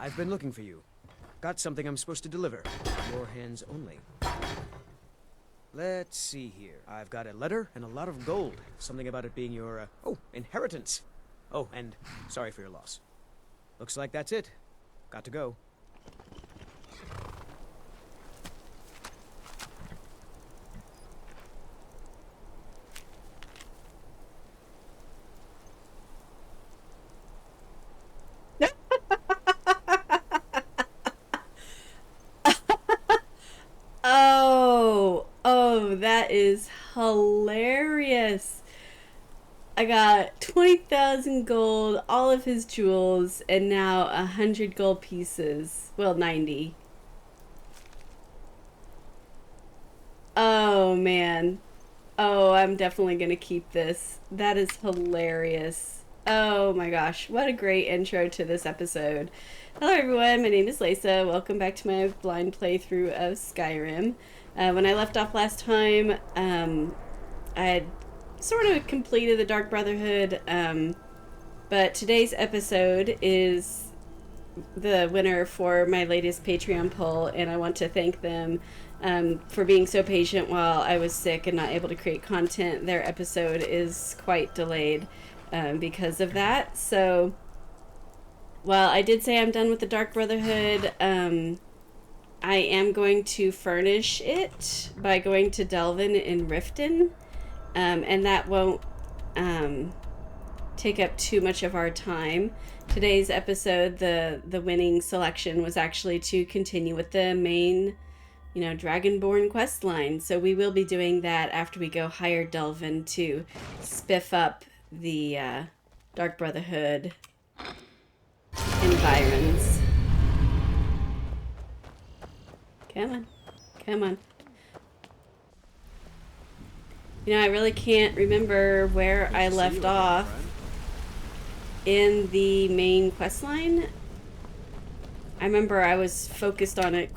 I've been looking for you. Got something I'm supposed to deliver. Your hands only. Let's see here. I've got a letter and a lot of gold. Something about it being your, inheritance. Oh, and sorry for your loss. Looks like that's it. Got to go. Oh, that is hilarious. I got 20,000 gold, all of his jewels, and now 100 gold pieces. Well, 90. Oh, man. Oh, I'm definitely going to keep this. That is hilarious. Oh my gosh, what a great intro to this episode. Hello everyone, my name is Leysa. Welcome back to my blind playthrough of Skyrim. When I left off last time, I had sort of completed the Dark Brotherhood, but today's episode is the winner for my latest Patreon poll, and I want to thank them for being so patient while I was sick and not able to create content. Their episode is quite delayed because of that. So, while I did say I'm done with the Dark Brotherhood, I am going to furnish it by going to Delvin in Riften, and that won't take up too much of our time. Today's episode, the winning selection was actually to continue with the main, Dragonborn questline. So we will be doing that after we go hire Delvin to spiff up the Dark Brotherhood environs. Come on. Come on. I really can't remember where I left off in the main questline. I remember I was focused on it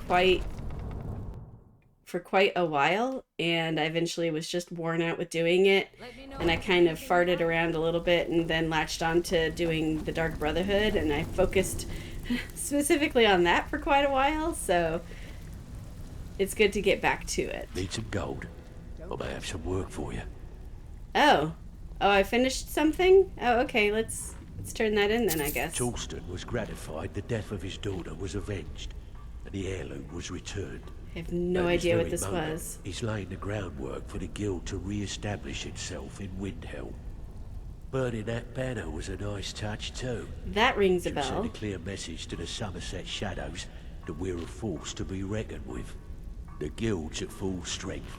for quite a while, and I eventually was just worn out with doing it, and I kind of farted around a little bit and then latched on to doing the Dark Brotherhood, and I focused specifically on that for quite a while, so it's good to get back to it. Need some gold? I may have some work for you. Oh, I finished something? Oh, okay, let's turn that in then, I guess. Torsten was gratified the death of his daughter was avenged, and the heirloom was returned. I have no idea what this was. He's laying the groundwork for the guild to re-establish itself in Windhelm. Burning that banner was a nice touch too. That rings a It bell. sent a clear message to the Somerset Shadows that we're a force to be reckoned with. The guild's at full strength,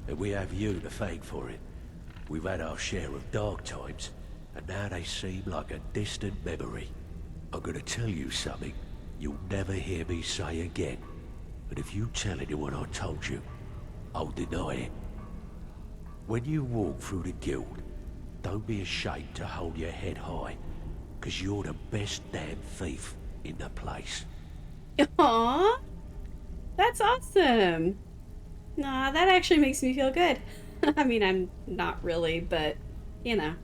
and we have you to thank for it. We've had our share of dark times, and now they seem like a distant memory. I'm gonna tell you something you'll never hear me say again. But if you tell anyone I told you, I'll deny it. When you walk through the guild, don't be ashamed to hold your head high, because you're the best damn thief in the place. Aww, that's awesome. Nah, that actually makes me feel good. I mean, I'm not really, but, Yeah,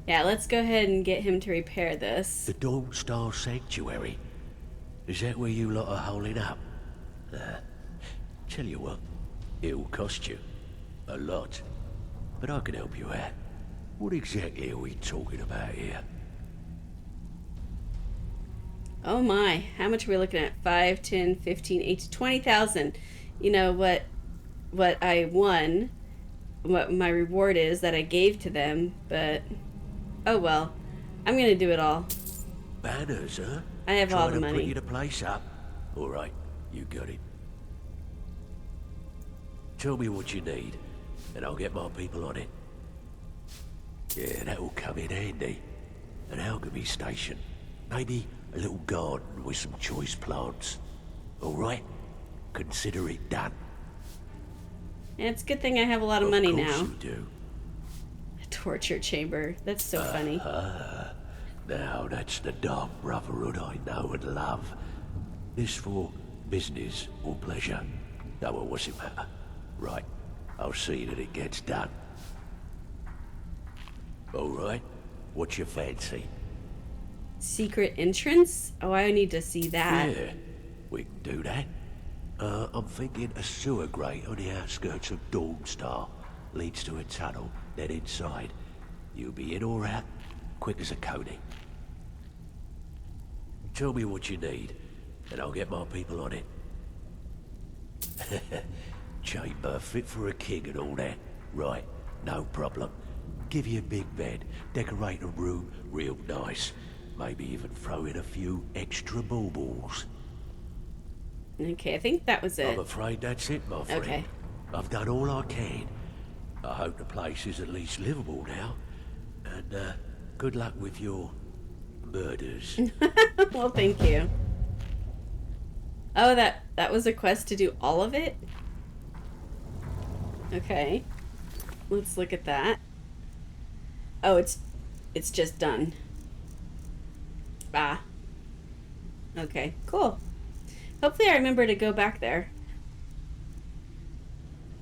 let's go ahead and get him to repair this. The Dawn Star Sanctuary. Is that where you lot are holding up? Tell you what, it'll cost you. A lot. But I can help you out. What exactly are we talking about here? Oh my, how much are we looking at? 5, 10, 15, 18, 20,000. You know what I won, what my reward is that I gave to them, but oh well. I'm gonna do it all. Banners, huh? I have all the money. Trying to pretty the place up. Alright, you got it. Tell me what you need, and I'll get my people on it. Yeah, that'll come in handy. An alchemy station. Maybe a little garden with some choice plants. Alright? Consider it done. And it's a good thing I have a lot of money now. Of course you do. A torture chamber. That's so funny. Now that's the Dark Brotherhood I know and love. This for business or pleasure? No, well, what's it matter? Right, I'll see that it gets done. Alright, what's your fancy? Secret entrance? Oh, I need to see that. Yeah, we can do that. I'm thinking a sewer grate on the outskirts of Dawnstar leads to a tunnel, then inside. You'll be in or out, quick as a coney. Tell me what you need, and I'll get my people on it. Chamber fit for a king and all that. Right, no problem. Give you a big bed, decorate a room real nice. Maybe even throw in a few extra baubles. Okay, I think that was it. I'm afraid that's it, my friend. Okay. I've done all I can. I hope the place is at least livable now. And good luck with your murders. Well, thank you. Oh, that was a quest to do all of it? Okay. Let's look at that. Oh, it's just done. Ah. Okay, cool. Hopefully I remember to go back there.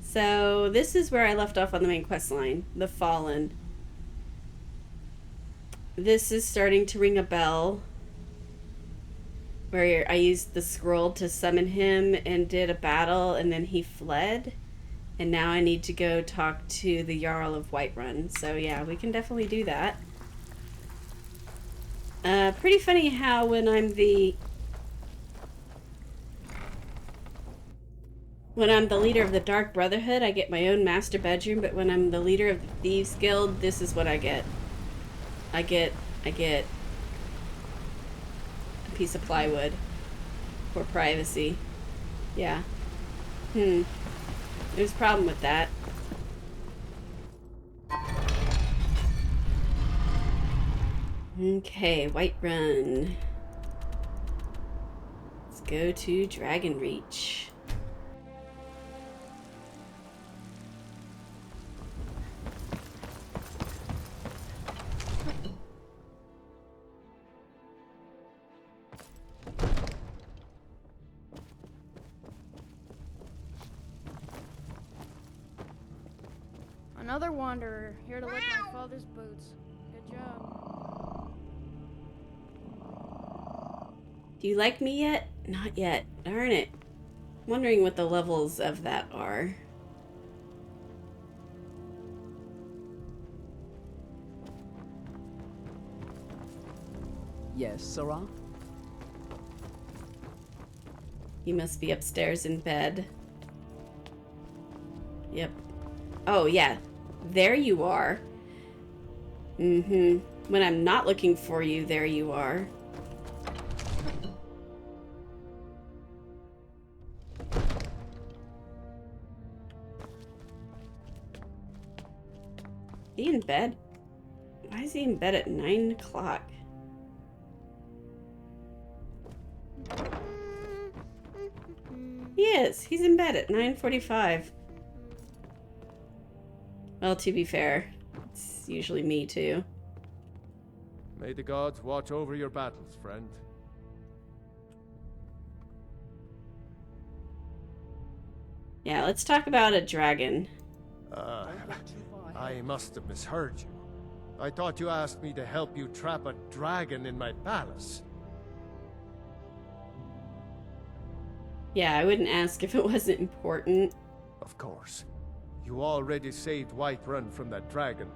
So, this is where I left off on the main quest line. The Fallen. This is starting to ring a bell. Where I used the scroll to summon him and did a battle and then he fled. And now I need to go talk to the Jarl of Whiterun. So yeah, we can definitely do that. Pretty funny how when I'm the leader of the Dark Brotherhood, I get my own master bedroom, but when I'm the leader of the Thieves Guild, this is what I get. I get a piece of plywood for privacy. Yeah. There's a problem with that. Okay, Whiterun. Let's go to Dragonreach. Another wanderer, here to lick my father's boots. Good job. Do you like me yet? Not yet. Darn it. Wondering what the levels of that are. Yes, Sarah? You must be upstairs in bed. Yep. Oh, yeah. There you are. When I'm not looking for you, there you are. He in bed? Why is he in bed at 9 o'clock? He is. He's in bed at 9:45. Well, to be fair, it's usually me too. May the gods watch over your battles, friend. Yeah, let's talk about a dragon. I must have misheard you. I thought you asked me to help you trap a dragon in my palace. Yeah, I wouldn't ask if it wasn't important. Of course. You already saved Whiterun from that dragon.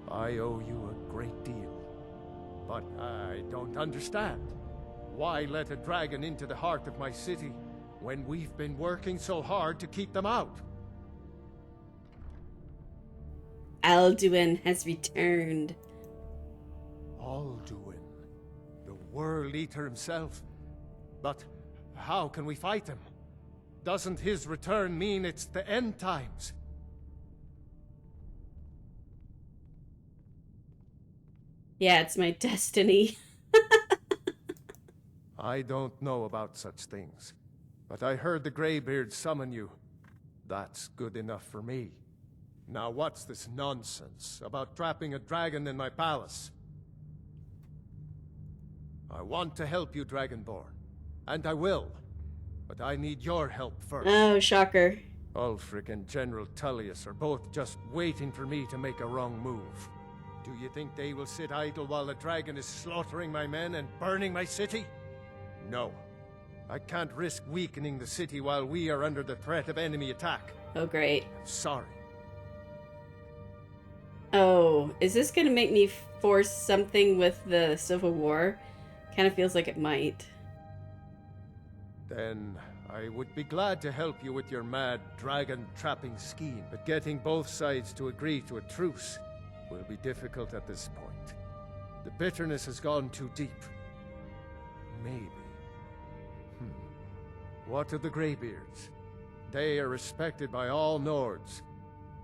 I owe you a great deal. But I don't understand. Why let a dragon into the heart of my city when we've been working so hard to keep them out? Alduin has returned. Alduin, the World-Eater himself. But how can we fight him? Doesn't his return mean it's the end times? Yeah, it's my destiny. I don't know about such things, but I heard the Greybeard summon you. That's good enough for me. Now what's this nonsense about trapping a dragon in my palace? I want to help you, Dragonborn, and I will, but I need your help first. Oh, shocker. Ulfric and General Tullius are both just waiting for me to make a wrong move. Do you think they will sit idle while the dragon is slaughtering my men and burning my city? No. I can't risk weakening the city while we are under the threat of enemy attack. Oh, great. Sorry. Oh, is this gonna make me force something with the Civil War? Kind of feels like it might. Then I would be glad to help you with your mad dragon trapping scheme, but getting both sides to agree to a truce will be difficult at this point. The bitterness has gone too deep. Maybe. What of the Greybeards? They are respected by all Nords.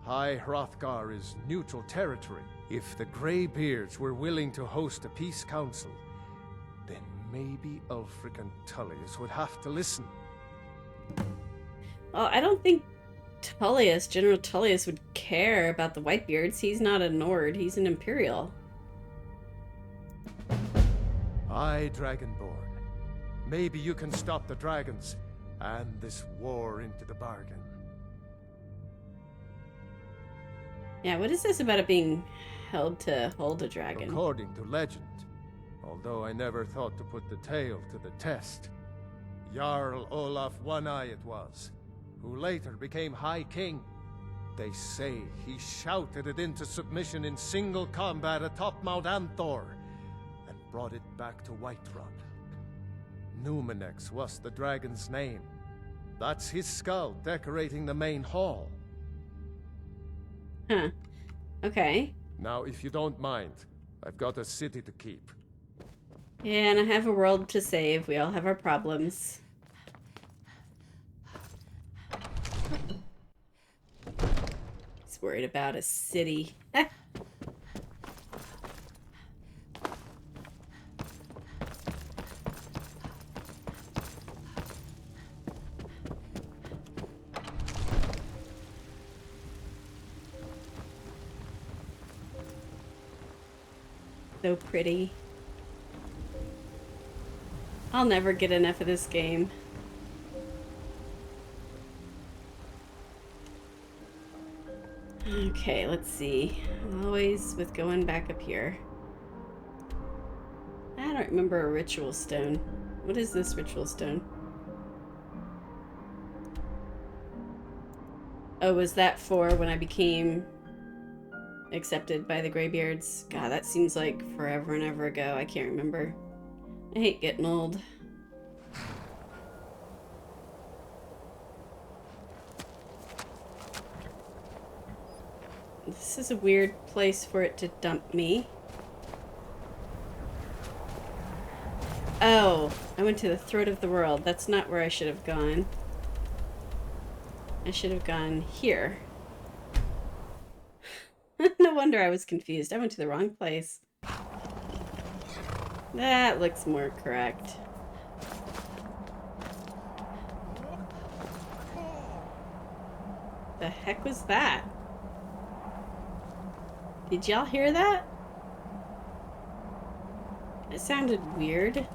High Hrothgar is neutral territory. If the Greybeards were willing to host a peace council, then maybe Ulfric and Tullius would have to listen. Well, I don't think Tullius, General Tullius, would care about the Whitebeards. He's not a Nord, he's an Imperial. Aye, Dragonborn. Maybe you can stop the dragons, and this war into the bargain. Yeah, what is this about it being held to hold a dragon? According to legend, although I never thought to put the tale to the test, Jarl Olaf One-Eye it was, who later became High King. They say he shouted it into submission in single combat atop Mount Anthor, and brought it back to Whiterun. Numenex was the dragon's name. That's his skull decorating the main hall. Huh. Okay. Now, if you don't mind, I've got a city to keep. Yeah, and I have a world to save. We all have our problems. He's worried about a city. So pretty. I'll never get enough of this game. Okay, let's see. Always with going back up here. I don't remember a ritual stone. What is this ritual stone? Oh, was that for when I became accepted by the Greybeards? God, that seems like forever and ever ago. I can't remember. I hate getting old. This is a weird place for it to dump me. Oh, I went to the throat of the world. That's not where I should have gone. I should have gone here. No wonder I was confused. I went to the wrong place. That looks more correct. The heck was that? Did y'all hear that? It sounded weird.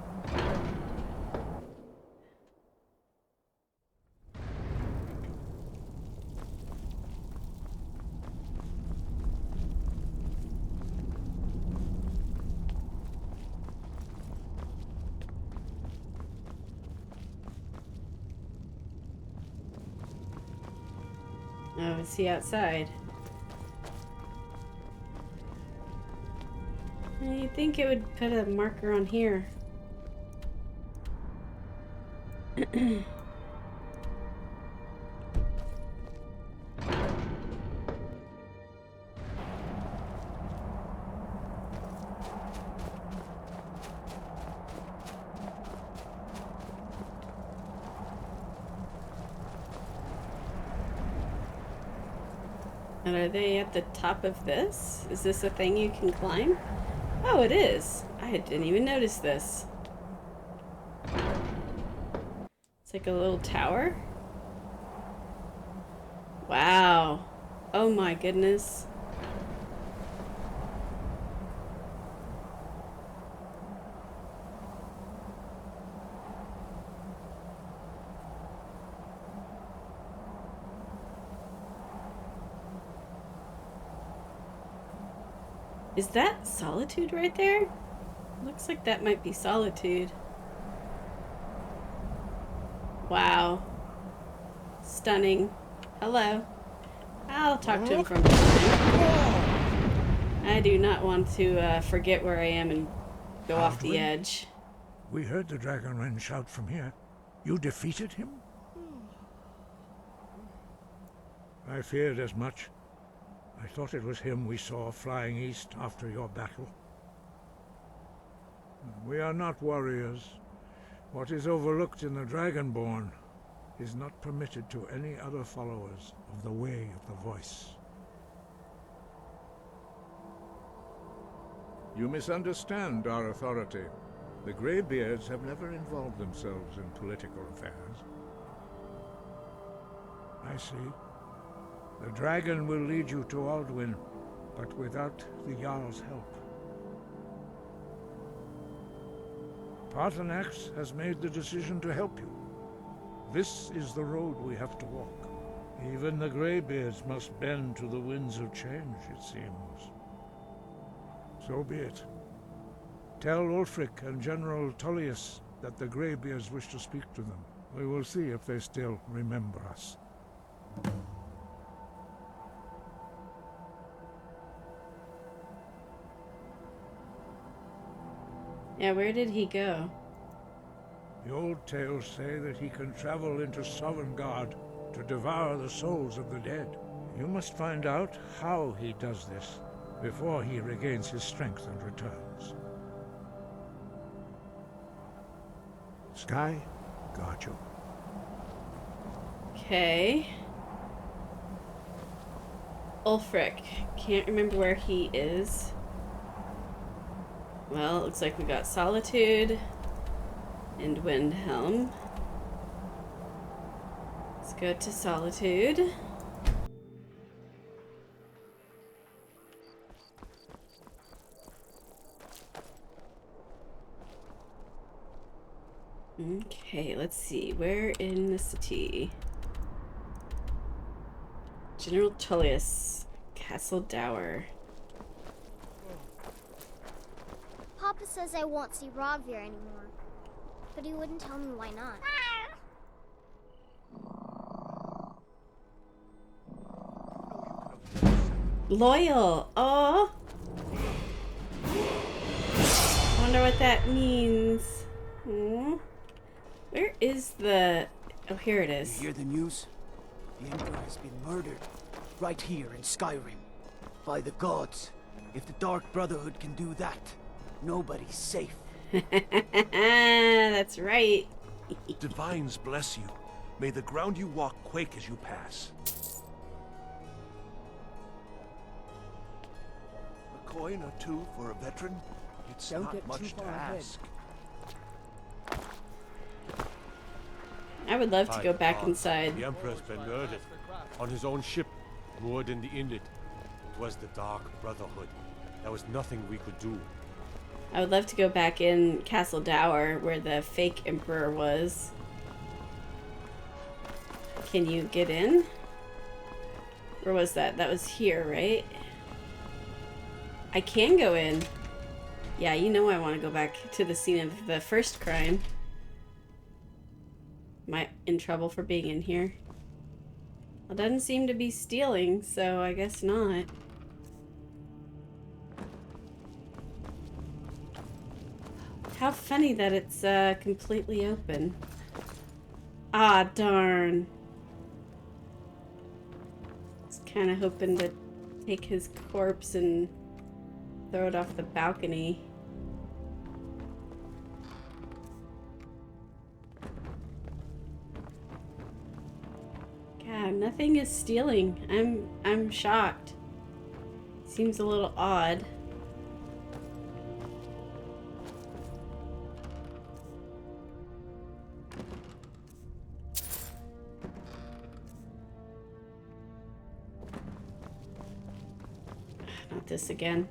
Oh, is he outside? You'd think it would put a marker on here. And are they at the top of this? Is this a thing you can climb? Oh, it is. I didn't even notice this. It's like a little tower. Wow. Oh my goodness. Is that Solitude right there? Looks like that might be Solitude. Wow. Stunning. Hello. I'll talk to him from behind. I do not want to forget where I am and go off the edge. We heard the Dragonborn shout from here. You defeated him? I feared as much. I thought it was him we saw flying east after your battle. We are not warriors. What is overlooked in the Dragonborn is not permitted to any other followers of the Way of the Voice. You misunderstand our authority. The Greybeards have never involved themselves in political affairs. I see. The dragon will lead you to Alduin, but without the Jarl's help. Paarthurnax has made the decision to help you. This is the road we have to walk. Even the Greybeards must bend to the winds of change, it seems. So be it. Tell Ulfric and General Tullius that the Greybeards wish to speak to them. We will see if they still remember us. Yeah, where did he go? The old tales say that he can travel into Sovngarde to devour the souls of the dead. You must find out how he does this before he regains his strength and returns. Sky, guard you. Okay. Ulfric. Can't remember where he is. Well, it looks like we got Solitude and Windhelm. Let's go to Solitude. Okay, let's see. Where in the city? General Tullius, Castle Dower. Papa says I won't see Ravir anymore, but he wouldn't tell me why not. Loyal. Oh. Wonder what that means. Hmm. Where is the... Oh, here it is. You hear the news? The Emperor has been murdered. Right here in Skyrim. By the gods. If the Dark Brotherhood can do that, nobody's safe. That's right. Divines bless you. May the ground you walk quake as you pass. A coin or two for a veteran? It's Don't not get much too to far ahead. ask. I would love to go back God, inside. The Emperor's been murdered. On his own ship, moored in the inlet. It was the Dark Brotherhood. There was nothing we could do. I would love to go back in Castle Dower where the fake Emperor was. Can you get in? Where was that? That was here, right? I can go in. Yeah, you know I want to go back to the scene of the first crime. Am I in trouble for being in here? Well, it doesn't seem to be stealing, so I guess not. How funny that it's completely open. Ah, darn. I was kind of hoping to take his corpse and throw it off the balcony. God, nothing is stealing. I'm shocked. Seems a little odd. Not this again.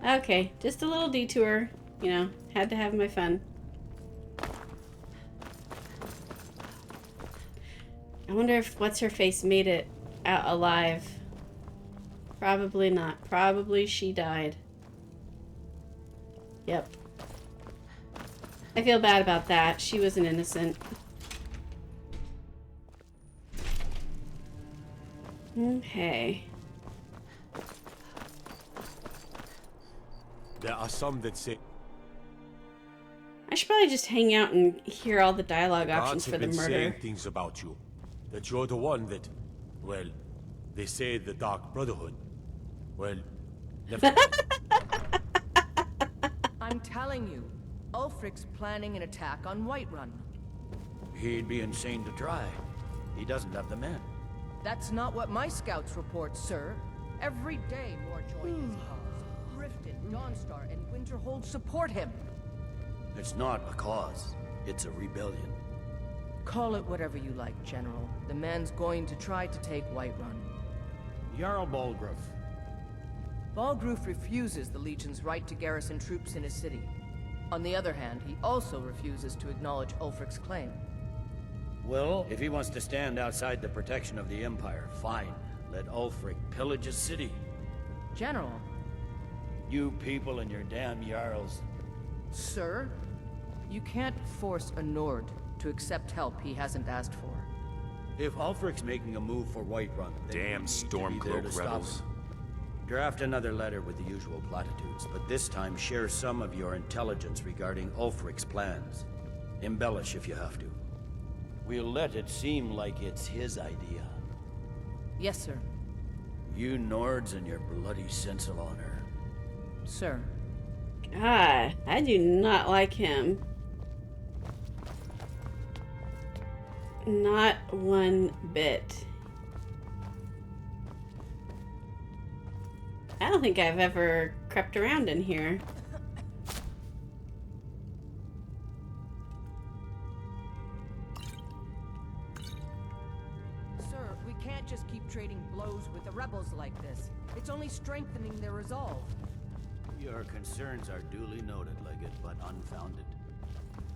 Okay, just a little detour. You know, had to have my fun. I wonder if What's-Her-Face made it out alive Probably not. Probably she died. Yep. I feel bad about that. She was an innocent. Okay. There are some that say I should probably just hang out and hear all the dialogue options gods for have the been murder. saying things about you. That you're the one that, well, they say the Dark Brotherhood. Well, never mind. I'm telling you, Ulfric's planning an attack on Whiterun. He'd be insane to try. He doesn't have the men. That's not what my scouts report, sir. Every day more join his cause. Riften, Dawnstar, and Winterhold support him. It's not a cause. It's a rebellion. Call it whatever you like, General. The man's going to try to take Whiterun. Jarl Balgruuf. Balgruuf refuses the Legion's right to garrison troops in his city. On the other hand, he also refuses to acknowledge Ulfric's claim. Well, if he wants to stand outside the protection of the Empire, fine. Let Ulfric pillage his city. General. You people and your damn Jarls. Sir, you can't force a Nord to accept help he hasn't asked for. If Ulfric's making a move for Whiterun, then Damn we need to be there to Stormcloak stop rebels. him. Draft another letter with the usual platitudes, but this time share some of your intelligence regarding Ulfric's plans. Embellish if you have to. We'll let it seem like it's his idea. Yes, sir. You Nords and your bloody sense of honor. Sir. God, I do not like him. Not one bit. I don't think I've ever crept around in here. Sir, we can't just keep trading blows with the rebels like this. It's only strengthening their resolve. Your concerns are duly noted, Leggett, but unfounded.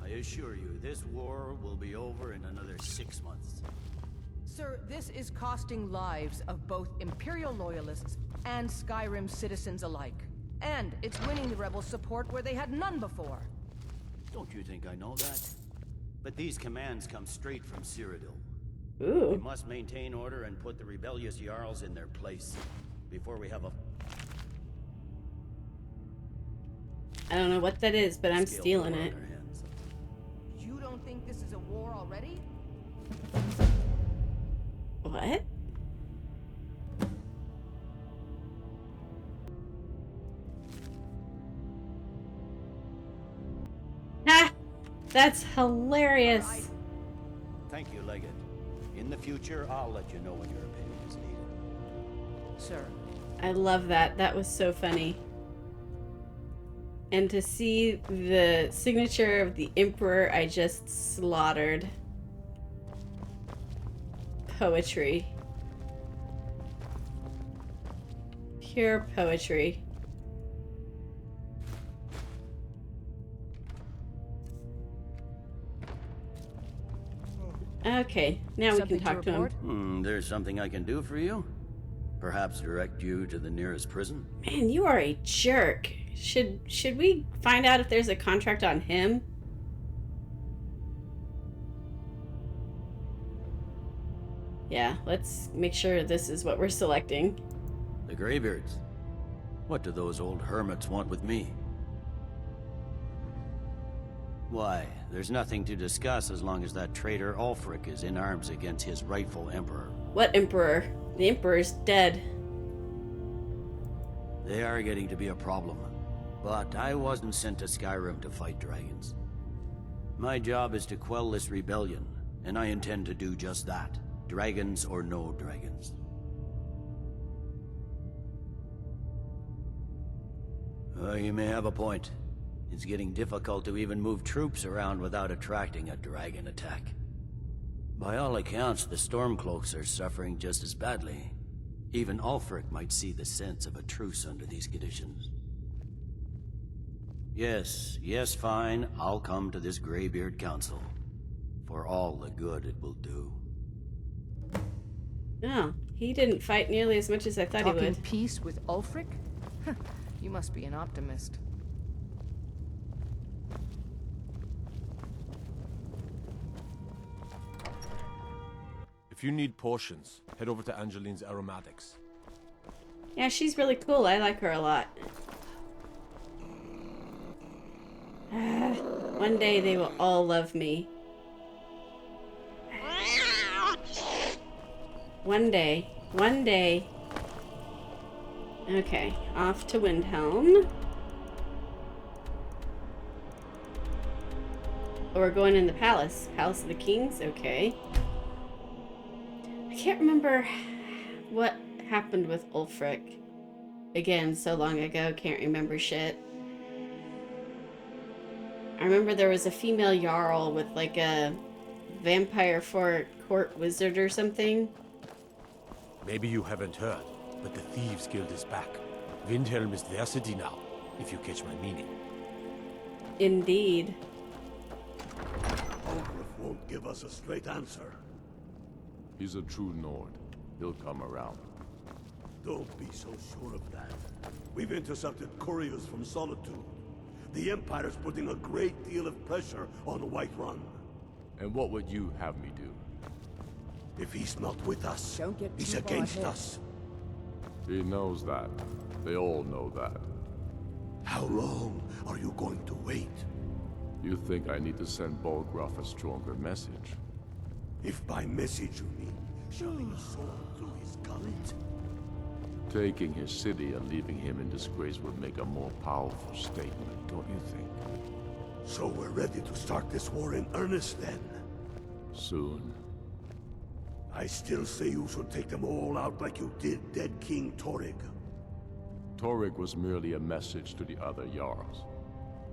I assure you, this war will be over in another 6 months. Sir, this is costing lives of both Imperial loyalists and Skyrim citizens alike. And it's winning the rebels' support where they had none before. Don't you think I know that? But these commands come straight from Cyrodiil. Ooh. We must maintain order and put the rebellious Jarls in their place before we have a... I don't know what that is, but I'm scale stealing war on it. our hands. You don't think this is a war already? What? Ah! That's hilarious. Thank you, Leggett. In the future, I'll let you know when your opinion is needed. Sir. I love that. That was so funny. And to see the signature of the Emperor I just slaughtered. Poetry. Pure poetry. Okay, now we can talk to him. There's something I can do for you? Perhaps direct you to the nearest prison? Man, you are a jerk. Should we find out if there's a contract on him? Yeah, let's make sure this is what we're selecting. The Greybeards. What do those old hermits want with me? Why, there's nothing to discuss as long as that traitor Ulfric is in arms against his rightful emperor. What emperor? The emperor's dead. They are getting to be a problem. But I wasn't sent to Skyrim to fight dragons. My job is to quell this rebellion, and I intend to do just that. Dragons or no dragons. You may have a point. It's getting difficult to even move troops around without attracting a dragon attack. By all accounts, the Stormcloaks are suffering just as badly. Even Ulfric might see the sense of a truce under these conditions. Yes, fine. I'll come to this Greybeard Council. For all the good it will do. Oh, He didn't fight nearly as much as I thought he Talking would. peace with Ulfric? You must be an optimist. If you need potions, head over to Angeline's Aromatics. Yeah, she's really cool. I like her a lot. One day they will all love me. One day. One day. Okay, off to Windhelm. Oh, we're going in the palace. Palace of the Kings? Okay. I can't remember what happened with Ulfric. Again, so long ago, can't remember shit. I remember there was a female Jarl with like a vampire court wizard or something. Maybe you haven't heard, but the Thieves Guild is back. Windhelm is their city now, if you catch my meaning. Indeed. Ulfric won't give us a straight answer. He's a true Nord. He'll come around. Don't be so sure of that. We've intercepted couriers from Solitude. The Empire's putting a great deal of pressure on Whiterun. And what would you have me do? If he's not with us, Don't get he's too far against ahead. us. He knows that. They all know that. How long are you going to wait? You think I need to send Bolgraf a stronger message? If by message you mean shoving a sword through his gullet? Taking his city and leaving him in disgrace would make a more powerful statement, don't you think? So we're ready to start this war in earnest then? Soon. I still say you should take them all out like you did dead King Torrig. Torrig was merely a message to the other Jarls.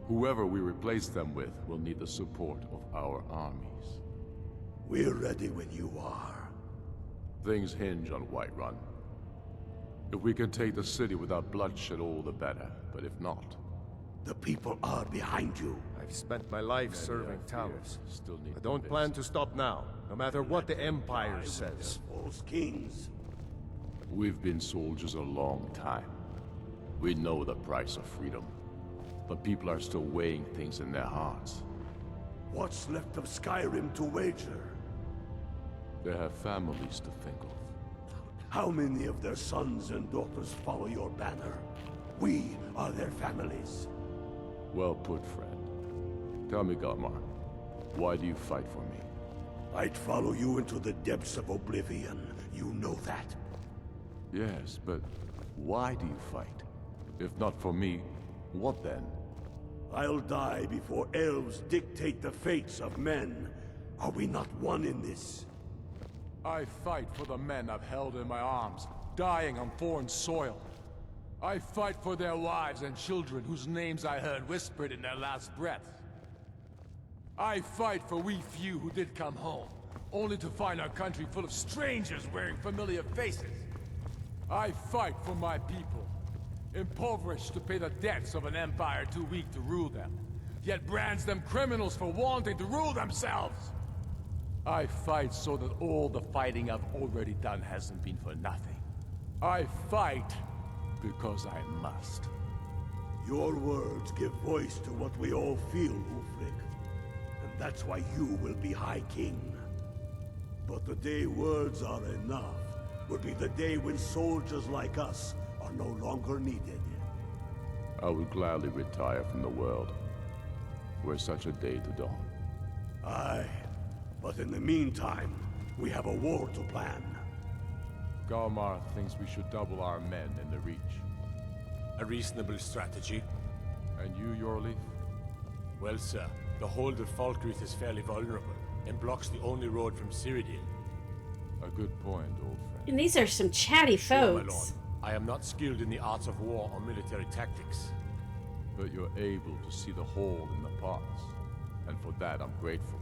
Whoever we replace them with will need the support of our armies. We're ready when you are. Things hinge on Whiterun. If we can take the city without bloodshed, all the better. But if not... The people are behind you. I've spent my life serving Talos. Still need I don't plan to stop now, no matter what the Empire says. False kings. We've been soldiers a long time. We know the price of freedom. But people are still weighing things in their hearts. What's left of Skyrim to wager? They have families to think of. How many of their sons and daughters follow your banner? We are their families. Well put, friend. Tell me, Galmar, why do you fight for me? I'd follow you into the depths of Oblivion. You know that. Yes, but why do you fight? If not for me, what then? I'll die before elves dictate the fates of men. Are we not one in this? I fight for the men I've held in my arms, dying on foreign soil. I fight for their wives and children whose names I heard whispered in their last breath. I fight for we few who did come home, only to find our country full of strangers wearing familiar faces. I fight for my people, impoverished to pay the debts of an empire too weak to rule them, yet brands them criminals for wanting to rule themselves. I fight so that all the fighting I've already done hasn't been for nothing. I fight because I must. Your words give voice to what we all feel, Ulfric. And that's why you will be High King. But the day words are enough will be the day when soldiers like us are no longer needed. I would gladly retire from the world, were such a day to dawn. Aye, but in the meantime, we have a war to plan. Galmar thinks we should double our men in the Reach. A reasonable strategy. And you, Yorleaf? Well, sir, the hold at Falkreath is fairly vulnerable, and blocks the only road from Cyrodiil. A good point, old friend. And these are some chatty Sure, my lord. folks. I am not skilled in the arts of war or military tactics. But you're able to see the hole in the parts. And for that, I'm grateful.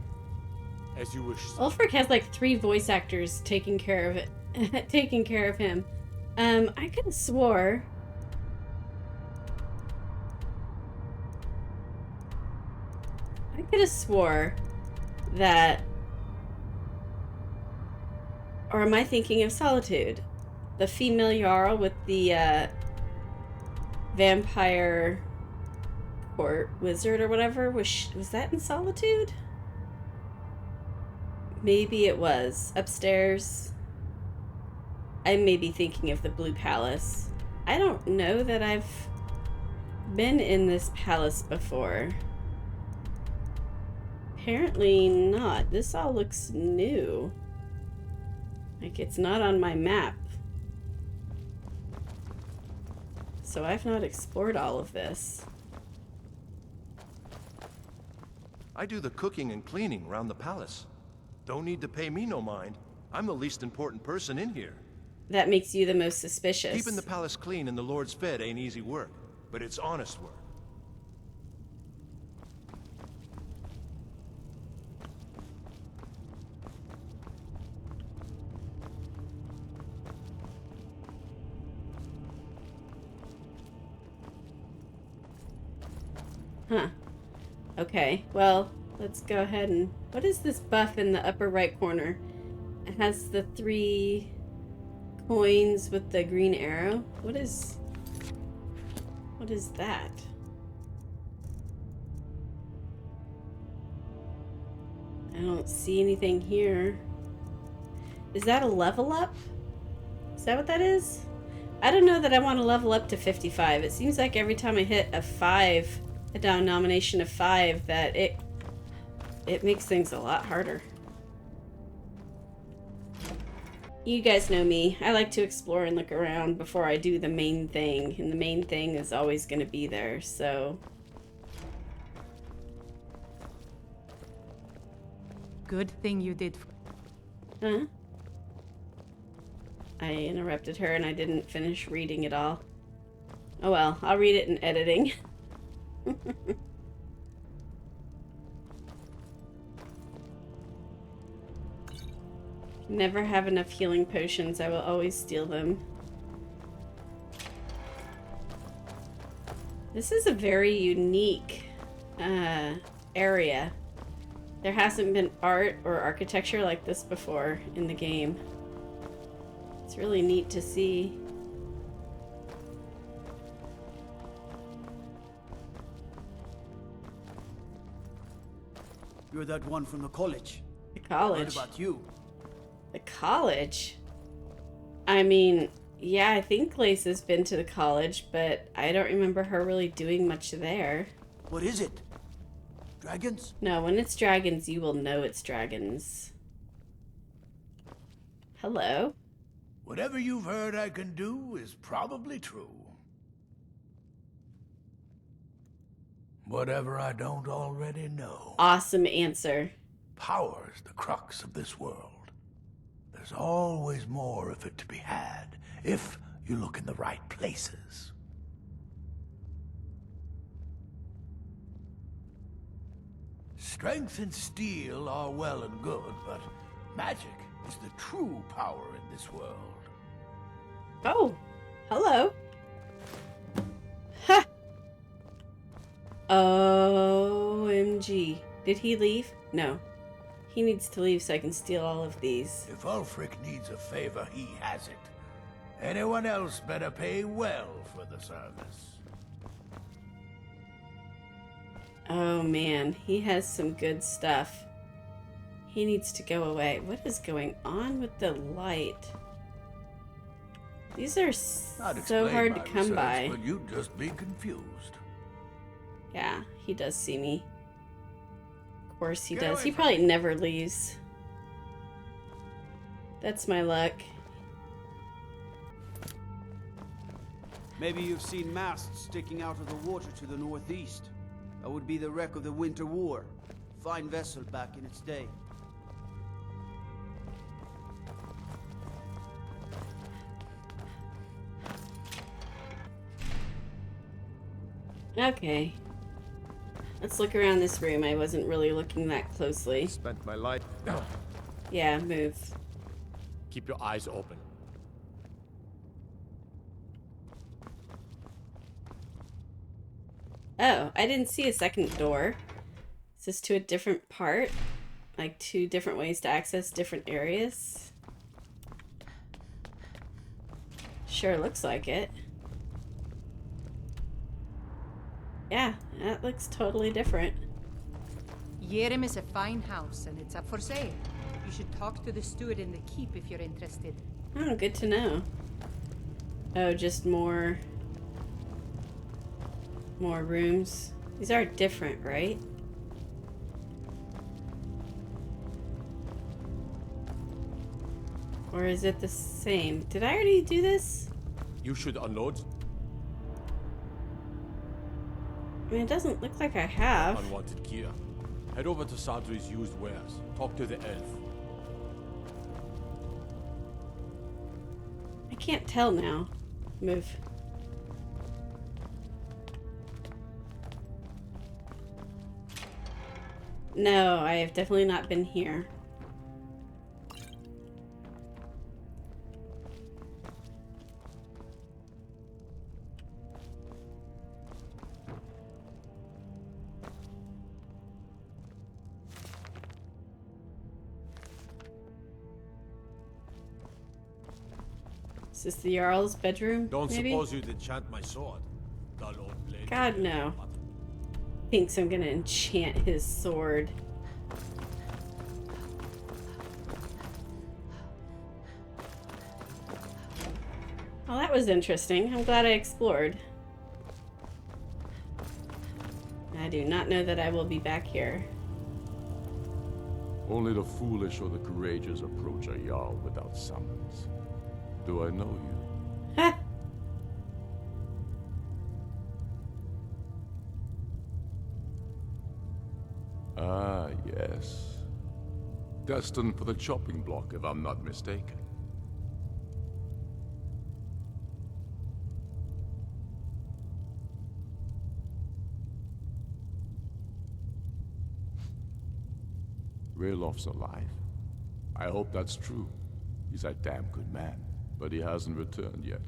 As you wish, sir. Ulfric has like 3 voice actors taking care of it. Taking care of him. I could have swore... that... Or am I thinking of Solitude? the female Jarl with the vampire court wizard or whatever, was that in Solitude? Maybe it was. Upstairs. I may be thinking of the Blue Palace. I don't know that I've been in this palace before. Apparently not. This all looks new. Like it's not on my map. So I've not explored all of this. I do the cooking and cleaning around the palace. Don't need to pay me no mind. I'm the least important person in here. That makes you the most suspicious. Keeping the palace clean and the Lords fed ain't easy work, but it's honest work. Huh. Okay, well, let's go ahead and... What is this buff in the upper right corner? It has the 3 coins with the green arrow. What is that? I don't see anything here. Is that a level up? Is that what that is? I don't know that I want to level up to 55. It seems like every time I hit a 5, a denomination of 5, that it makes things a lot harder. You guys know me. I like to explore and look around before I do the main thing, and the main thing is always going to be there, so... Good thing you did. Huh? I interrupted her and I didn't finish reading it all. Oh well, I'll read it in editing. Never have enough healing potions. I will always steal them. This is a very unique area. There hasn't been art or architecture like this before in the game. It's really neat to see. You're that one from the college. The college? What about you? The college? I mean, yeah, I think Leysa's been to the college, but I don't remember her really doing much there. What is it? Dragons? No, when it's dragons, you will know it's dragons. Hello? Whatever you've heard I can do is probably true. Whatever I don't already know. Awesome answer. Power's the crux of this world. There's always more of it to be had, if you look in the right places. Strength and steel are well and good, but magic is the true power in this world. Oh, hello. Ha! OMG. Did he leave? No. He needs to leave so I can steal all of these. If Ulfric needs a favor, he has it. Anyone else better pay well for the service. Oh man, he has some good stuff. He needs to go away. What is going on with the light? These are so hard to come by. But you'd just be confused. Yeah, he does see me. Of course he does. He probably never leaves. That's my luck. Maybe you've seen masts sticking out of the water to the northeast. That would be the wreck of the Winter War. Fine vessel back in its day. Okay. Let's look around this room. I wasn't really looking that closely. Spent my life. Yeah, move. Keep your eyes open. Oh, I didn't see a second door. Is this to a different part? Like 2 different ways to access different areas? Sure looks like it. Yeah, that looks totally different. Yerim is a fine house, and it's up for sale. You should talk to the steward in the keep if you're interested. Oh, good to know. Oh, just more rooms. These are different, right? Or is it the same? Did I already do this? You should unload. I mean, it doesn't look like I have. Unwanted gear. Head over to Sadri's used wares. Talk to the elf. I can't tell now. Move. No, I have definitely not been here. Is this the Jarl's bedroom? Don't maybe? suppose you'd enchant my sword? Dull old blade. God, no. Thinks I'm gonna enchant his sword. Well, that was interesting. I'm glad I explored. I do not know that I will be back here. Only the foolish or the courageous approach a Jarl without summons. Do I know you? Ha! Ah, yes. Destined for the chopping block, if I'm not mistaken. Raylof's alive. I hope that's true. He's a damn good man, but he hasn't returned yet.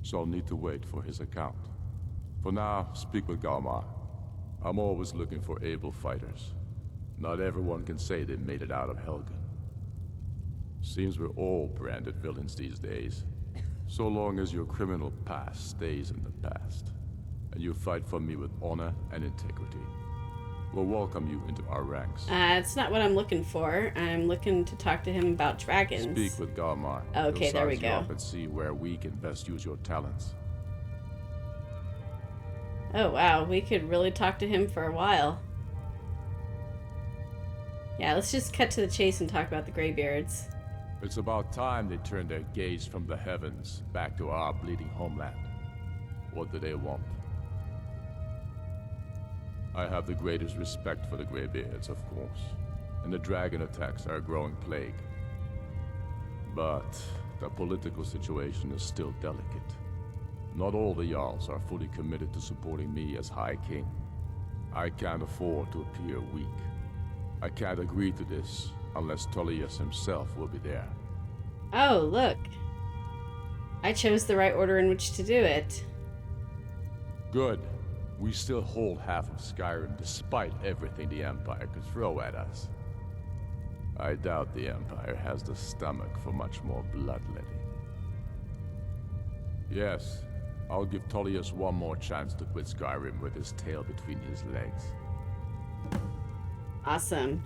So I'll need to wait for his account. For now, speak with Galmar. I'm always looking for able fighters. Not everyone can say they made it out of Helgen. Seems we're all branded villains these days. So long as your criminal past stays in the past, and you fight for me with honor and integrity, we'll welcome you into our ranks. It's not what I'm looking for. I'm looking to talk to him about dragons. Speak with Galmar. Okay, He'll there we size you go. up and see where we can best use your talents. Oh wow, we could really talk to him for a while. Yeah, let's just cut to the chase and talk about the Greybeards. It's about time they turned their gaze from the heavens back to our bleeding homeland. What do they want? I have the greatest respect for the Greybeards, of course, and the dragon attacks are a growing plague. But the political situation is still delicate. Not all the Jarls are fully committed to supporting me as High King. I can't afford to appear weak. I can't agree to this unless Tullius himself will be there. Oh, look. I chose the right order in which to do it. Good. We still hold half of Skyrim despite everything the Empire could throw at us. I doubt the Empire has the stomach for much more bloodletting. Yes, I'll give Tullius one more chance to quit Skyrim with his tail between his legs. Awesome.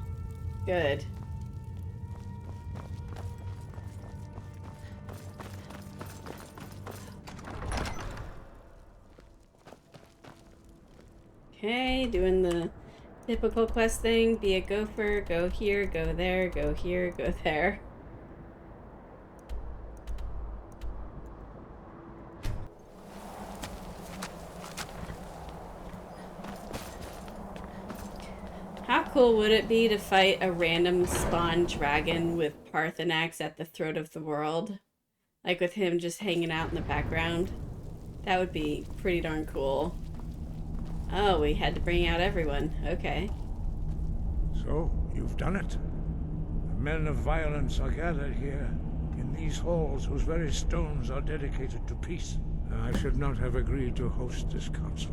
Good. Okay, doing the typical quest thing. Be a gopher, go here, go there, go here, go there. How cool would it be to fight a random spawn dragon with Parthenax at the throat of the world? Like with him just hanging out in the background? That would be pretty darn cool. Oh, we had to bring out everyone. Okay. So, you've done it. The men of violence are gathered here, in these halls whose very stones are dedicated to peace. I should not have agreed to host this council.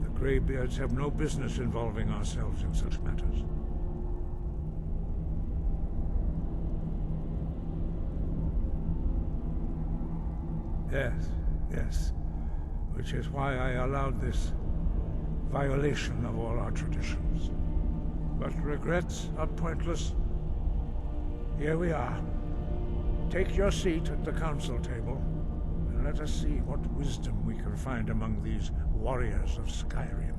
The Greybeards have no business involving ourselves in such matters. Yes. Which is why I allowed this violation of all our traditions. But regrets are pointless. Here we are. Take your seat at the council table, and let us see what wisdom we can find among these warriors of Skyrim.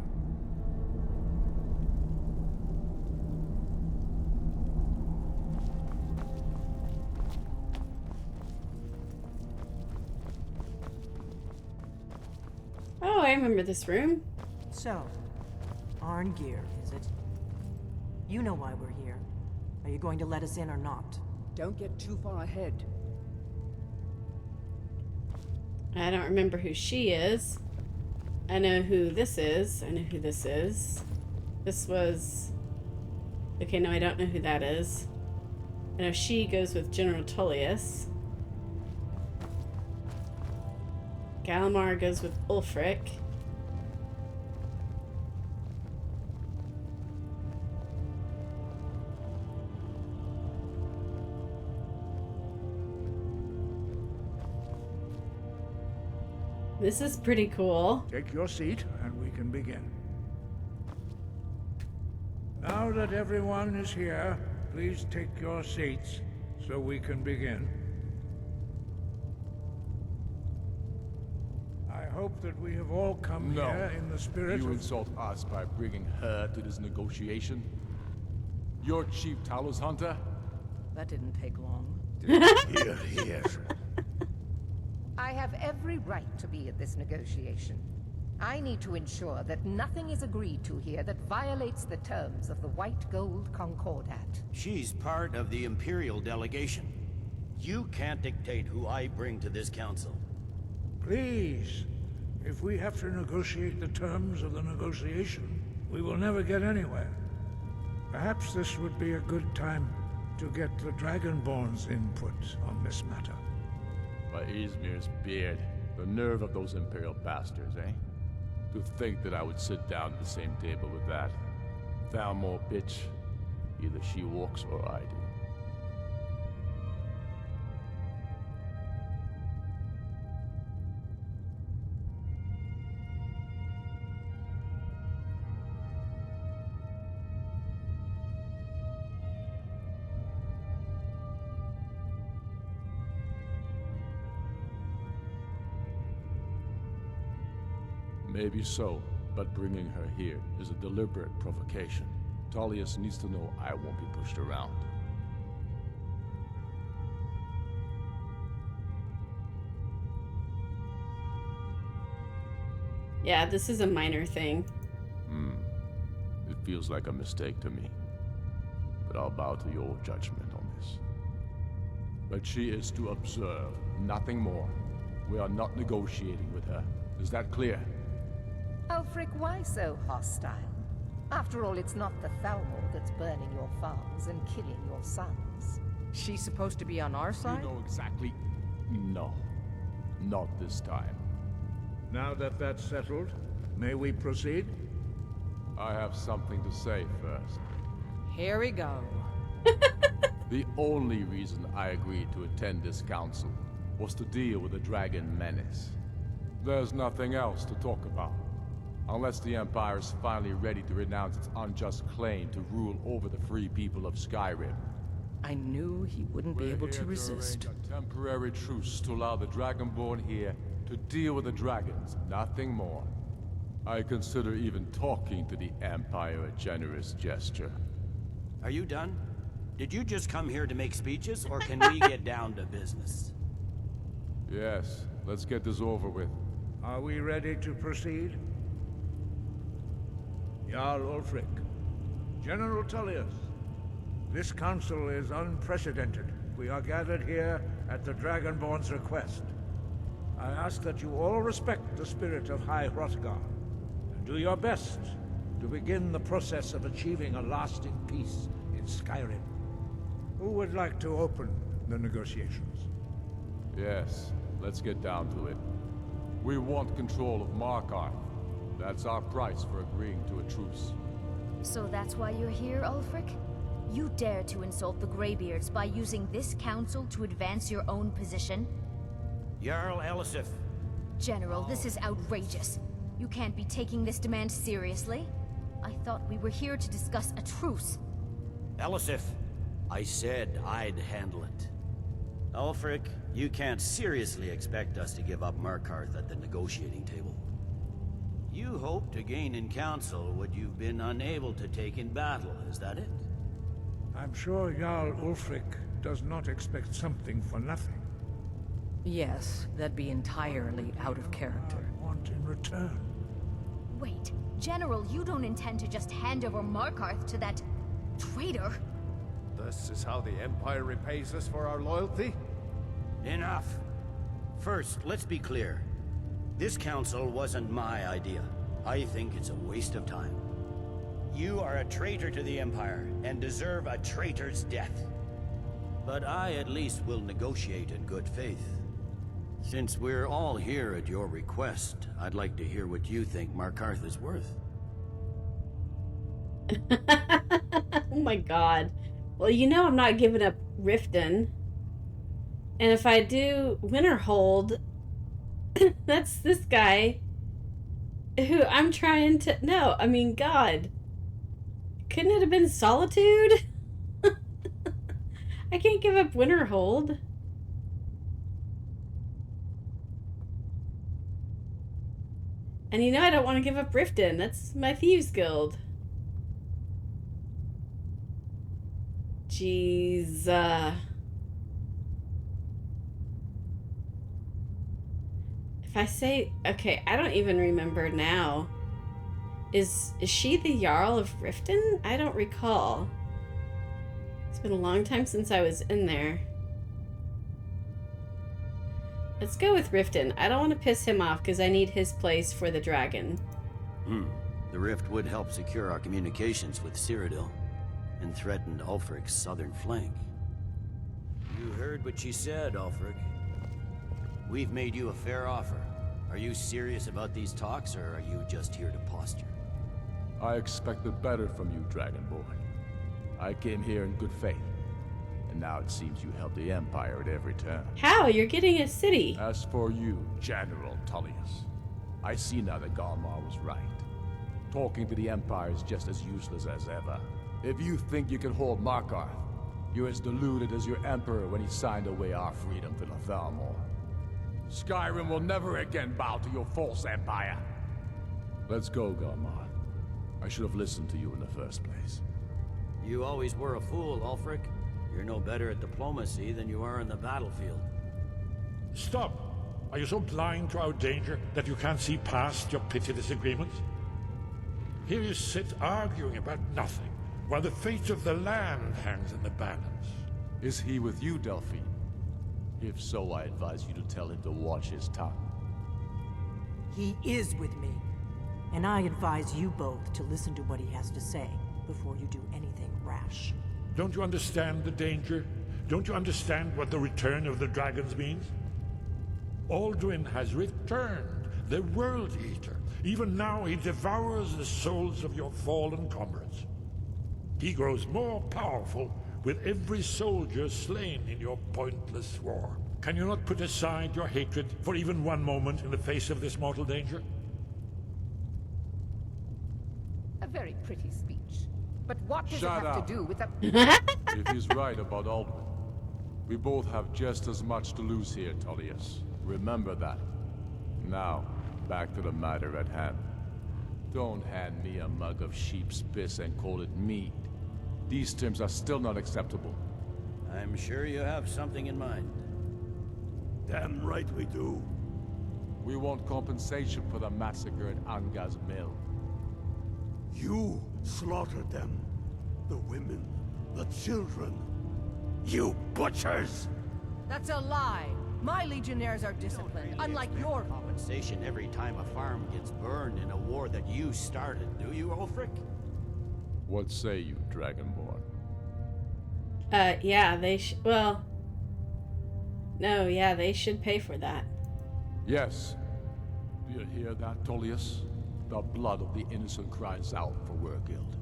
Oh, I remember this room. So, Arngeir, is it? You know why we're here. Are you going to let us in or not? Don't get too far ahead. I don't remember who she is. I know who this is. I know who this is. This was... Okay, no, I don't know who that is. I know she goes with General Tullius. Galmar goes with Ulfric. This is pretty cool. Take your seat, and we can begin. Now that everyone is here, please take your seats so we can begin. I hope that we have all come here in the spirit You of... insult us by bringing her to this negotiation? You're Chief Talos Hunter? That didn't take long. Here. I have every right to be at this negotiation. I need to ensure that nothing is agreed to here that violates the terms of the White Gold Concordat. She's part of the Imperial delegation. You can't dictate who I bring to this council. Please, if we have to negotiate the terms of the negotiation, we will never get anywhere. Perhaps this would be a good time to get the Dragonborn's input on this matter. By Izmir's beard, the nerve of those Imperial bastards, eh? To think that I would sit down at the same table with that. Thalmor bitch. Either she walks or I do. Maybe so, but bringing her here is a deliberate provocation. Tullius needs to know I won't be pushed around. Yeah, this is a minor thing. It feels like a mistake to me. But I'll bow to your judgment on this. But she is to observe, nothing more. We are not negotiating with her. Is that clear? Ulfric, why so hostile? After all, it's not the Thalmor that's burning your farms and killing your sons. She's supposed to be on our side? You know exactly... No. Not this time. Now that that's settled, may we proceed? I have something to say first. Here we go. The only reason I agreed to attend this council was to deal with the dragon menace. There's nothing else to talk about. Unless the Empire is finally ready to renounce its unjust claim to rule over the free people of Skyrim. I knew he wouldn't be able to resist. Arrange a temporary truce to allow the Dragonborn here to deal with the dragons, nothing more. I consider even talking to the Empire a generous gesture. Are you done? Did you just come here to make speeches, or can we get down to business? Yes, let's get this over with. Are we ready to proceed? Jarl Ulfric, General Tullius, this council is unprecedented. We are gathered here at the Dragonborn's request. I ask that you all respect the spirit of High Hrothgar, and do your best to begin the process of achieving a lasting peace in Skyrim. Who would like to open the negotiations? Yes, let's get down to it. We want control of Markarth. That's our price for agreeing to a truce. So that's why you're here, Ulfric? You dare to insult the Greybeards by using this council to advance your own position? Jarl Elisif. General, this is outrageous. You can't be taking this demand seriously. I thought we were here to discuss a truce. Elisif, I said I'd handle it. Ulfric, you can't seriously expect us to give up Markarth at the negotiating table. You hoped to gain in council what you've been unable to take in battle, is that it? I'm sure Jarl Ulfric does not expect something for nothing. Yes, that'd be entirely out of character. I want in return. Wait, General, you don't intend to just hand over Markarth to that traitor? This is how the Empire repays us for our loyalty? Enough. First, let's be clear. This council wasn't my idea. I think it's a waste of time. You are a traitor to the Empire, and deserve a traitor's death. But I at least will negotiate in good faith. Since we're all here at your request, I'd like to hear what you think Markarth is worth. Oh my god. Well, you know I'm not giving up Riften. And if I do Winterhold, that's this guy who I'm trying to... No, I mean, God. Couldn't it have been Solitude? I can't give up Winterhold. And you know I don't want to give up Riften. That's my Thieves Guild. Jeez. If I say... Okay, I don't even remember now. Is she the Jarl of Riften? I don't recall. It's been a long time since I was in there. Let's go with Riften. I don't want to piss him off because I need his place for the dragon. The rift would help secure our communications with Cyrodiil and threatened Ulfric's southern flank. You heard what she said, Ulfric. We've made you a fair offer. Are you serious about these talks, or are you just here to posture? I expected better from you, Dragonborn. I came here in good faith. And now it seems you help the Empire at every turn. How? You're getting a city. As for you, General Tullius, I see now that Galmar was right. Talking to the Empire is just as useless as ever. If you think you can hold Markarth, you're as deluded as your Emperor when he signed away our freedom to the Thalmor. Skyrim will never again bow to your false empire. Let's go, Galmar. I should have listened to you in the first place. You always were a fool, Ulfric. You're no better at diplomacy than you are in the battlefield. Stop! Are you so blind to our danger that you can't see past your petty disagreements? Here you sit arguing about nothing, while the fate of the land hangs in the balance. Is he with you, Delphine? If so, I advise you to tell him to watch his tongue. He is with me. And I advise you both to listen to what he has to say before you do anything rash. Don't you understand the danger? Don't you understand what the return of the dragons means? Alduin has returned, the World-Eater. Even now he devours the souls of your fallen comrades. He grows more powerful with every soldier slain in your pointless war. Can you not put aside your hatred for even one moment in the face of this mortal danger? A very pretty speech. But what does Shut it have up. to do with the... If he's right about Alduin, we both have just as much to lose here, Tullius. Remember that. Now, back to the matter at hand. Don't hand me a mug of sheep's piss and call it mead. These terms are still not acceptable. I'm sure you have something in mind. Damn right we do. We want compensation for the massacre at Anga's mill. You slaughtered them. The women, the children. You butchers! That's a lie. My legionnaires are disciplined, unlike your... Compensation every time a farm gets burned in a war that you started, do you, Ulfric? What say you, Dragonborn? Yeah, they well... No, yeah, they should pay for that. Yes. Do you hear that, Tullius? The blood of the innocent cries out for Wergild.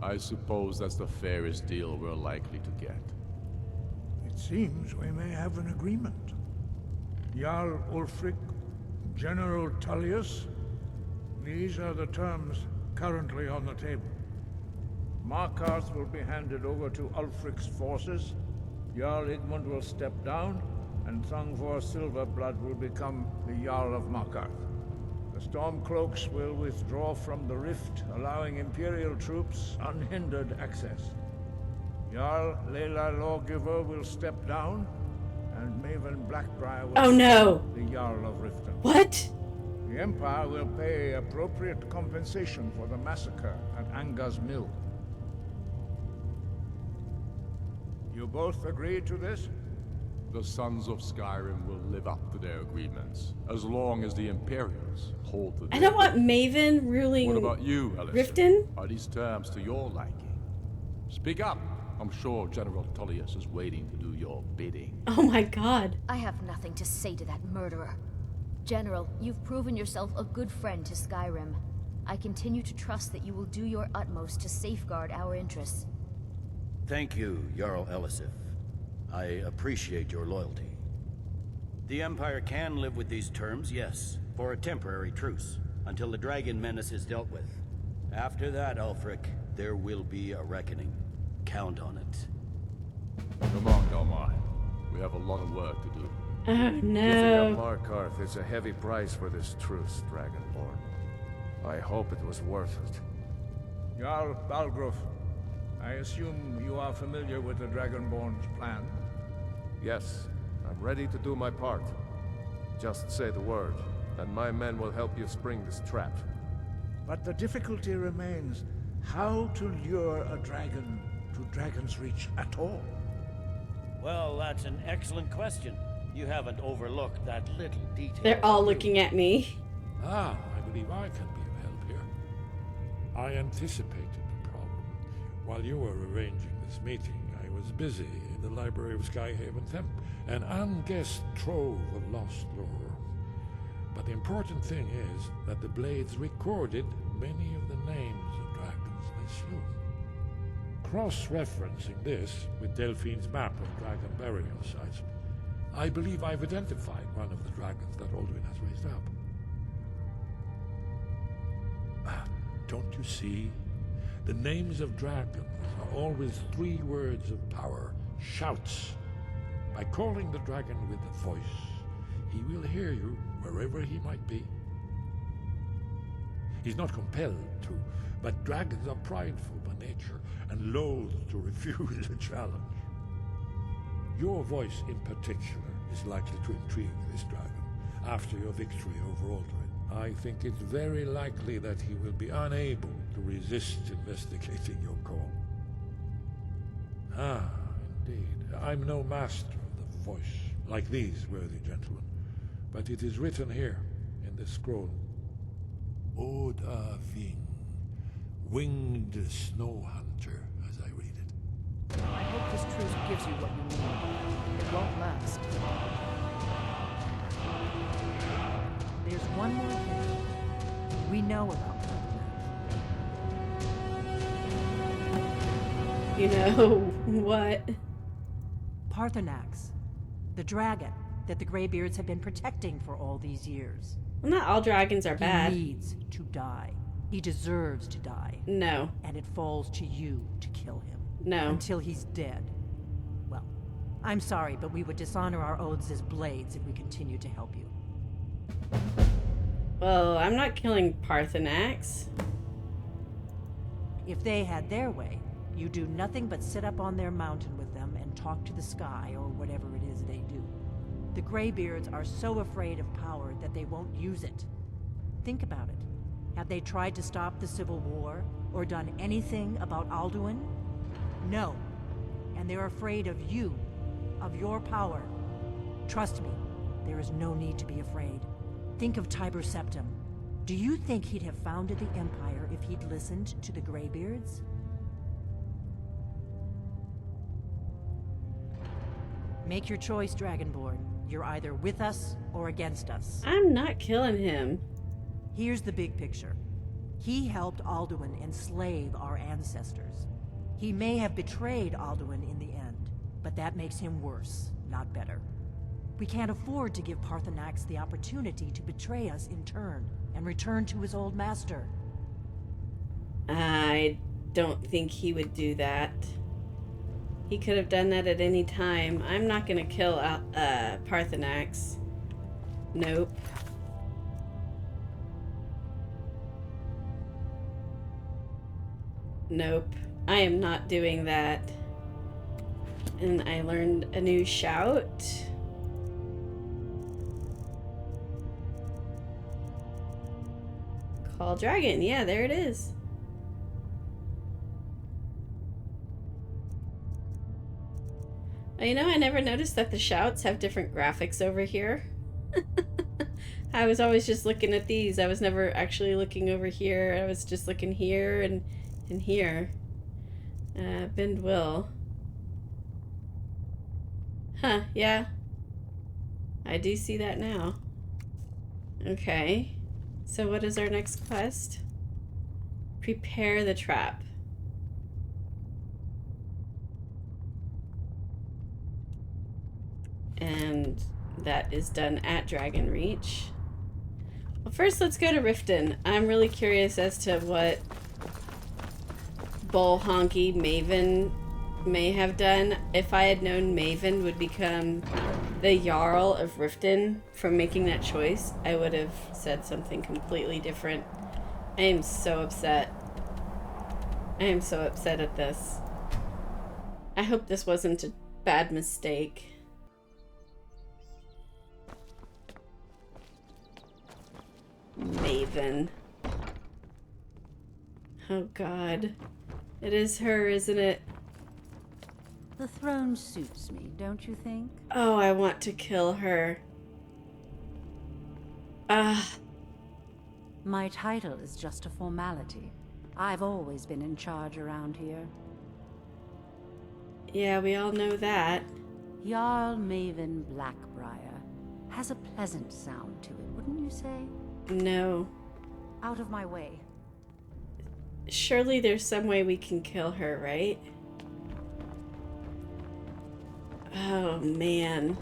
I suppose that's the fairest deal we're likely to get. It seems we may have an agreement. Jarl Ulfric, General Tullius. These are the terms currently on the table. Markarth will be handed over to Ulfric's forces. Jarl Igmund will step down, and Thungvor Silverblood will become the Jarl of Markarth. The Stormcloaks will withdraw from the rift, allowing Imperial troops unhindered access. Jarl Leyla Lawgiver will step down, and Maven Blackbriar will become the Jarl of Riften. What? The Empire will pay appropriate compensation for the massacre at Anga's Mill. You both agree to this? The Sons of Skyrim will live up to their agreements, as long as the Imperials hold to their... I don't want Maven ruling What about you, Alyssa? Riften? Are these terms to your liking? Speak up! I'm sure General Tullius is waiting to do your bidding. Oh my god. I have nothing to say to that murderer. General, you've proven yourself a good friend to Skyrim. I continue to trust that you will do your utmost to safeguard our interests. Thank you, Jarl Elisif. I appreciate your loyalty. The Empire can live with these terms, yes, for a temporary truce, until the dragon menace is dealt with. After that, Ulfric, there will be a reckoning. Count on it. Come on, Delmar. We have a lot of work to do. Oh Giving no. up Markarth is a heavy price for this truce, Dragonborn. I hope it was worth it. Jarl Balgruuf, I assume you are familiar with the Dragonborn's plan? Yes, I'm ready to do my part. Just say the word, and my men will help you spring this trap. But the difficulty remains how to lure a dragon to Dragon's Reach at all. Well, that's an excellent question. You haven't overlooked that little detail. They're all looking at me. Ah, I believe I can be of help here. I anticipated the problem. While you were arranging this meeting, I was busy in the library of Skyhaven Temple, an unguessed trove of lost lore. But the important thing is that the blades recorded many of the names of dragons they slew. Cross-referencing this with Delphine's map of dragon burial sites, I believe I've identified one of the dragons that Alduin has raised up. Don't you see? The names of dragons are always 3 words of power, shouts. By calling the dragon with a voice, he will hear you wherever he might be. He's not compelled to, but dragons are prideful by nature and loath to refuse a challenge. Your voice in particular is likely to intrigue this dragon after your victory over Alduin. I think it's very likely that he will be unable to resist investigating your call. Ah, indeed. I'm no master of the voice, like these worthy gentlemen, but it is written here in this scroll. Oda Ving, winged snow hunter, as I read it. I hope this truce gives you what you need. It won't last. There's one more thing we know about Parthenax. You know what? Parthenax, the dragon that the Greybeards have been protecting for all these years. Well, not all dragons are bad. He needs to die. He deserves to die. No. And it falls to you to kill him. No. Until he's dead. Well, I'm sorry, but we would dishonor our oaths as blades if we continue to help you. Well, I'm not killing Parthenax. If they had their way, you do nothing but sit up on their mountain with them and talk to the sky or whatever it is they do. The Greybeards are so afraid of power that they won't use it. Think about it. Have they tried to stop the Civil War or done anything about Alduin? No. And they're afraid of you, of your power. Trust me, there is no need to be afraid. Think of Tiber Septim. Do you think he'd have founded the Empire if he'd listened to the Greybeards? Make your choice, Dragonborn. You're either with us or against us. I'm not killing him. Here's the big picture. He helped Alduin enslave our ancestors. He may have betrayed Alduin in the end, but that makes him worse, not better. We can't afford to give Parthenax the opportunity to betray us in turn and return to his old master. I don't think he would do that. He could have done that at any time. I'm not gonna kill Parthenax. Nope. Nope. I am not doing that. And I learned a new shout. Call Dragon. Yeah, there it is. Oh, you know, I never noticed that the shouts have different graphics over here. I was always just looking at these. I was never actually looking over here. I was just looking here and here. Bend will. Huh, yeah. I do see that now. Okay. So what is our next quest? Prepare the trap. And that is done at Dragon Reach. Well, first let's go to Riften. I'm really curious as to what Bull Honky Maven may have done. If I had known Maven would become the Jarl of Riften from making that choice, I would have said something completely different. I am so upset. I am so upset at this. I hope this wasn't a bad mistake. Maven. Oh God. It is her, isn't it? The throne suits me, don't you think? Oh, I want to kill her. Ah. My title is just a formality. I've always been in charge around here. Yeah, we all know that. Jarl Maven Blackbriar has a pleasant sound to it, wouldn't you say? No. Out of my way. Surely there's some way we can kill her, right? Oh, man.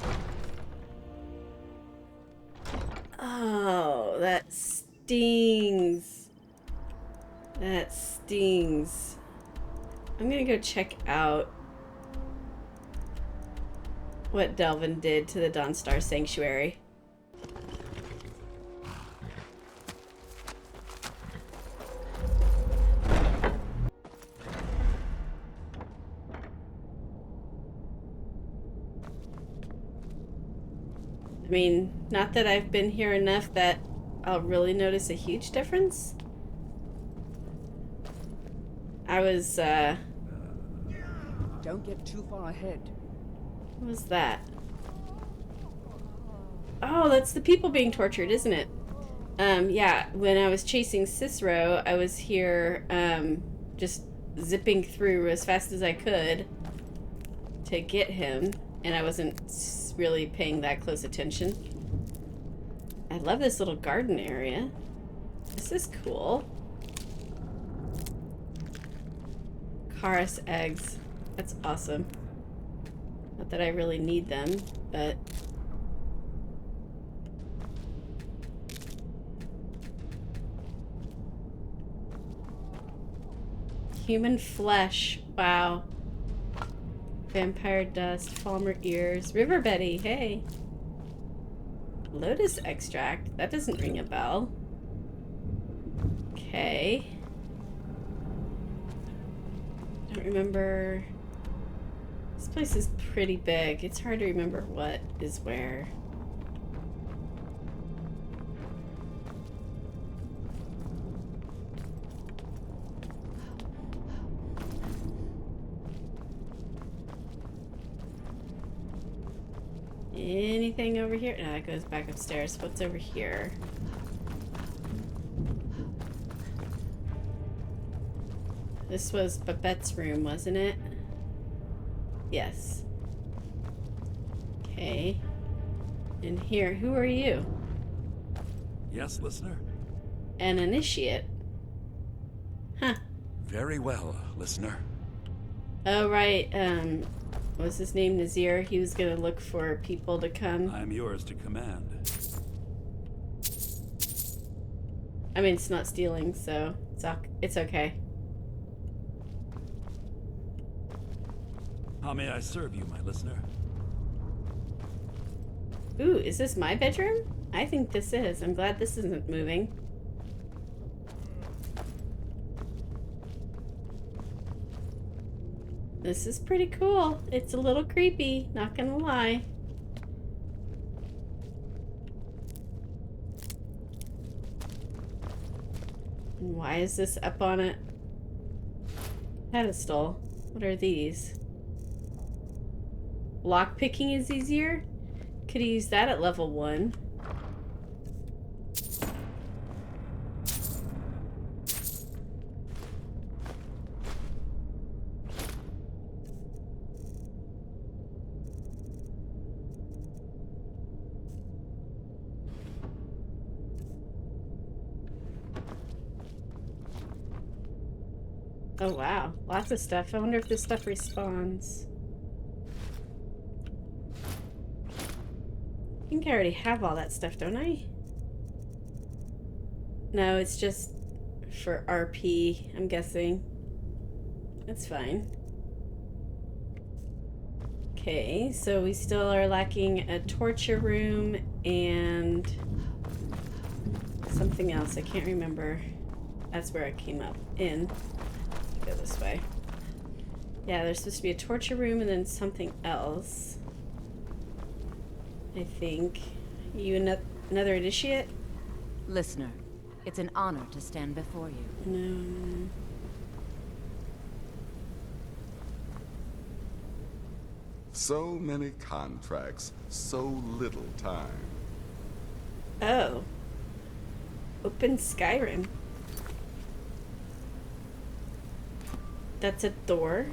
Oh, that stings. That stings. I'm gonna go check out what Delvin did to the Dawnstar Sanctuary. I mean, not that I've been here enough that I'll really notice a huge difference. I was, Don't get too far ahead. What was that? Oh, that's the people being tortured, isn't it? Yeah, when I was chasing Cicero, I was here, just zipping through as fast as I could to get him, and I wasn't really paying that close attention. I love this little garden area. This is cool. Karis eggs. That's awesome. Not that I really need them, but... Human flesh. Wow. Vampire dust. Falmer ears. River Betty. Hey. Lotus extract. That doesn't ring a bell. Okay. Don't remember. This place is pretty big. It's hard to remember what is where. Anything over here? No, it goes back upstairs. What's over here? This was Babette's room, wasn't it? Yes. Okay. And here, who are you? Yes, listener? An initiate. Huh. Very well, listener. Oh, right. was his name Nazir? He was gonna look for people to come. I am yours to command. I mean, it's not stealing, so it's okay. How may I serve you, my listener? Ooh, is this my bedroom? I think this is. I'm glad this isn't moving. This is pretty cool. It's a little creepy, not gonna lie. And why is this up on a pedestal? What are these? Lockpicking is easier? Could use that at level 1. Oh wow, lots of stuff. I wonder if this stuff respawns. I think I already have all that stuff, don't I? No, it's just for RP, I'm guessing. That's fine. Okay, so we still are lacking a torture room and something else. I can't remember. That's where I came up in. Go this way. Yeah, there's supposed to be a torture room and then something else. I think. You another initiate? Listener, it's an honor to stand before you. No. So many contracts, so little time. Oh. Open Skyrim. That's a door.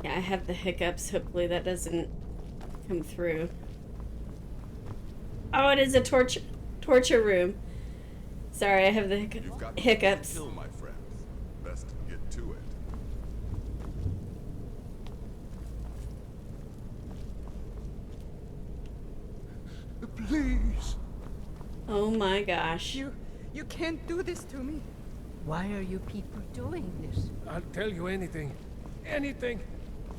Yeah, I have the hiccups. Hopefully that doesn't come through. Oh, it is a torture room. Sorry, I have the hiccups. Kill, my friends. Best get to it. Please. Oh my gosh. You can't do this to me. Why are you people doing this? I'll tell you anything. Anything.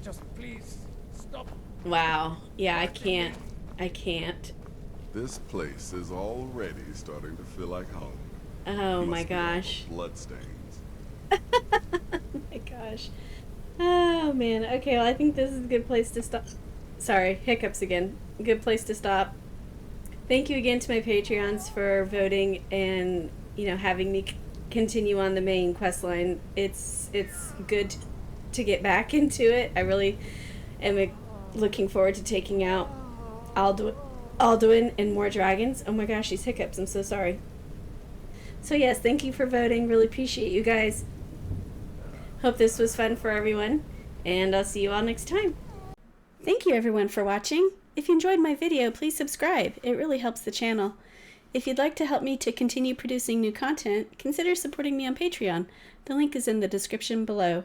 Just please, stop. Wow. Yeah, I can't. I can't. This place is already starting to feel like home. Oh my gosh. Bloodstains. Oh my gosh. Oh man. Okay, well I think this is a good place to stop. Sorry, hiccups again. Good place to stop. Thank you again to my Patreons for voting and, you know, having me continue on the main quest line. It's good to get back into it. I really am looking forward to taking out Alduin and more dragons. Oh my gosh, these hiccups. I'm so sorry. So yes, thank you for voting. Really appreciate you guys. Hope this was fun for everyone, and I'll see you all next time. Thank you everyone for watching. If you enjoyed my video, please subscribe. It really helps the channel. If you'd like to help me to continue producing new content, consider supporting me on Patreon. The link is in the description below.